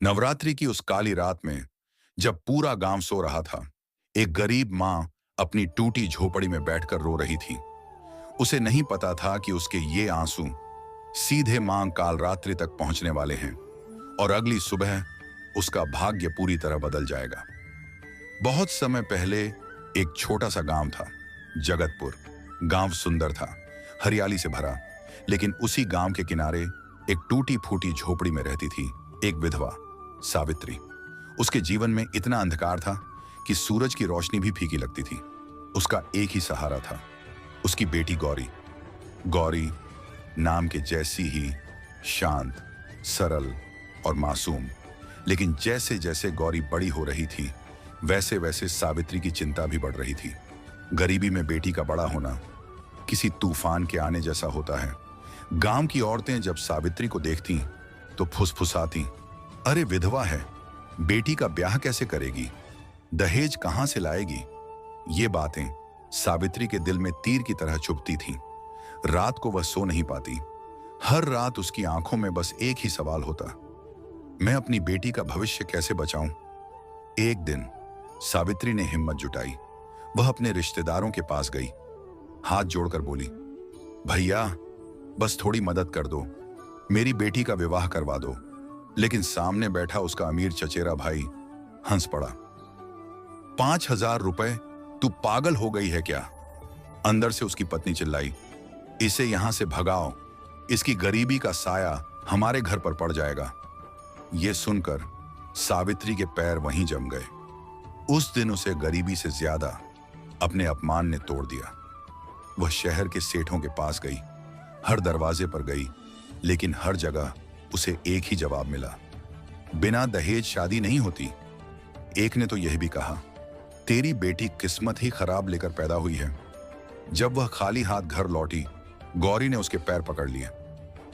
नवरात्रि की उस काली रात में जब पूरा गांव सो रहा था, एक गरीब मां अपनी टूटी झोपड़ी में बैठकर रो रही थी। उसे नहीं पता था कि उसके ये आंसू सीधे मां कालरात्रि तक पहुंचने वाले हैं और अगली सुबह उसका भाग्य पूरी तरह बदल जाएगा। बहुत समय पहले एक छोटा सा गांव था, जगतपुर। गांव सुंदर था, हरियाली से भरा, लेकिन उसी गांव के किनारे एक टूटी फूटी झोपड़ी में रहती थी एक विधवा, सावित्री। उसके जीवन में इतना अंधकार था कि सूरज की रोशनी भी फीकी लगती थी। उसका एक ही सहारा था, उसकी बेटी गौरी। गौरी नाम के जैसी ही शांत, सरल और मासूम। लेकिन जैसे जैसे गौरी बड़ी हो रही थी, वैसे वैसे सावित्री की चिंता भी बढ़ रही थी। गरीबी में बेटी का बड़ा होना किसी तूफान के आने जैसा होता है। गांव की औरतें जब सावित्री को देखती तो फुसफुसाती, अरे विधवा है, बेटी का ब्याह कैसे करेगी, दहेज कहां से लाएगी। ये बातें सावित्री के दिल में तीर की तरह चुभती थीं। रात को वह सो नहीं पाती। हर रात उसकी आंखों में बस एक ही सवाल होता, मैं अपनी बेटी का भविष्य कैसे बचाऊं। एक दिन सावित्री ने हिम्मत जुटाई। वह अपने रिश्तेदारों के पास गई, हाथ जोड़कर बोली, भैया बस थोड़ी मदद कर दो, मेरी बेटी का विवाह करवा दो। लेकिन सामने बैठा उसका अमीर चचेरा भाई हंस पड़ा। 5,000 रुपए, तू पागल हो गई है क्या। अंदर से उसकी पत्नी चिल्लाई, इसे यहां से भगाओ, इसकी गरीबी का साया हमारे घर पर पड़ जाएगा। यह सुनकर सावित्री के पैर वहीं जम गए। उस दिन उसे गरीबी से ज्यादा अपने अपमान ने तोड़ दिया। वह शहर के सेठों के पास गई, हर दरवाजे पर गई, लेकिन हर जगह उसे एक ही जवाब मिला, बिना दहेज शादी नहीं होती। एक ने तो यह भी कहा, तेरी बेटी किस्मत ही खराब लेकर पैदा हुई है। जब वह खाली हाथ घर लौटी, गौरी ने उसके पैर पकड़ लिए।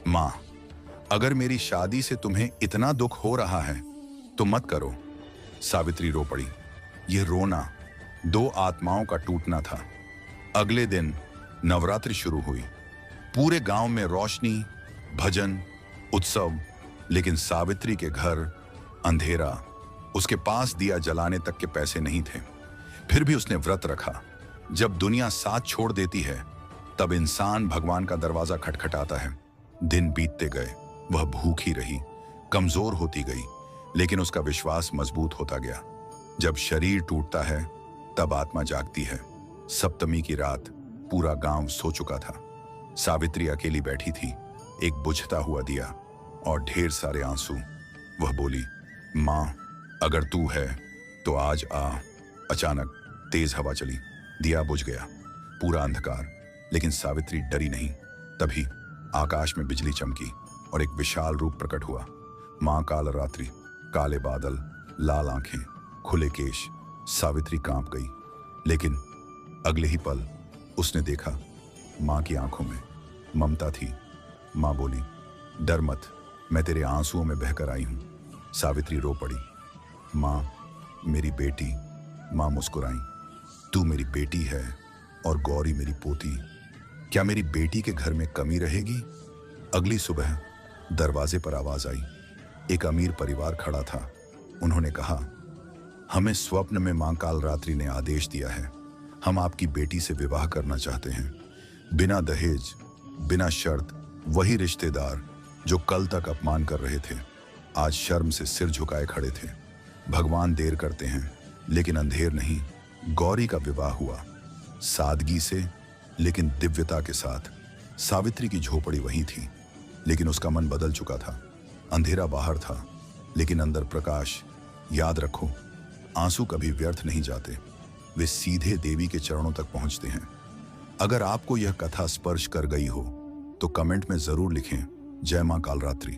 मां, अगर मेरी शादी से तुम्हें इतना दुख हो रहा है तो मत करो। सावित्री रो पड़ी। यह रोना दो आत्माओं का टूटना था। अगले दिन नवरात्रि शुरू हुई। पूरे गांव में रोशनी, भजन, उत्सव, लेकिन सावित्री के घर अंधेरा। उसके पास दिया जलाने तक के पैसे नहीं थे। फिर भी उसने व्रत रखा। जब दुनिया साथ छोड़ देती है, तब इंसान भगवान का दरवाजा खटखटाता है। दिन बीतते गए, वह भूखी रही, कमजोर होती गई, लेकिन उसका विश्वास मजबूत होता गया। जब शरीर टूटता है, तब आत्मा जागती है। सप्तमी की रात पूरा गांव सो चुका था। सावित्री अकेली बैठी थी, एक बुझता हुआ दिया और ढेर सारे आंसू। वह बोली, मां, अगर तू है तो आज आ। अचानक तेज हवा चली, दिया बुझ गया, पूरा अंधकार। लेकिन सावित्री डरी नहीं। तभी आकाश में बिजली चमकी और एक विशाल रूप प्रकट हुआ। मां कालरात्रि, काले बादल, लाल आंखें, खुले केश। सावित्री कांप गई, लेकिन अगले ही पल उसने देखा, मां की आंखों में ममता थी। मां बोली, डर मत, मैं तेरे आंसुओं में बहकर आई हूं। सावित्री रो पड़ी, मां, मेरी बेटी। मां मुस्कुराई, तू मेरी बेटी है और गौरी मेरी पोती। क्या मेरी बेटी के घर में कमी रहेगी। अगली सुबह दरवाजे पर आवाज आई। एक अमीर परिवार खड़ा था। उन्होंने कहा, हमें स्वप्न में मां कालरात्रि ने आदेश दिया है, हम आपकी बेटी से विवाह करना चाहते हैं, बिना दहेज, बिना शर्त। वही रिश्तेदार जो कल तक अपमान कर रहे थे, आज शर्म से सिर झुकाए खड़े थे। भगवान देर करते हैं, लेकिन अंधेर नहीं। गौरी का विवाह हुआ, सादगी से लेकिन दिव्यता के साथ। सावित्री की झोपड़ी वहीं थी, लेकिन उसका मन बदल चुका था। अंधेरा बाहर था, लेकिन अंदर प्रकाश। याद रखो, आंसू कभी व्यर्थ नहीं जाते, वे सीधे देवी के चरणों तक पहुंचते हैं। अगर आपको यह कथा स्पर्श कर गई हो तो कमेंट में जरूर लिखें, जय मां कालरात्रि।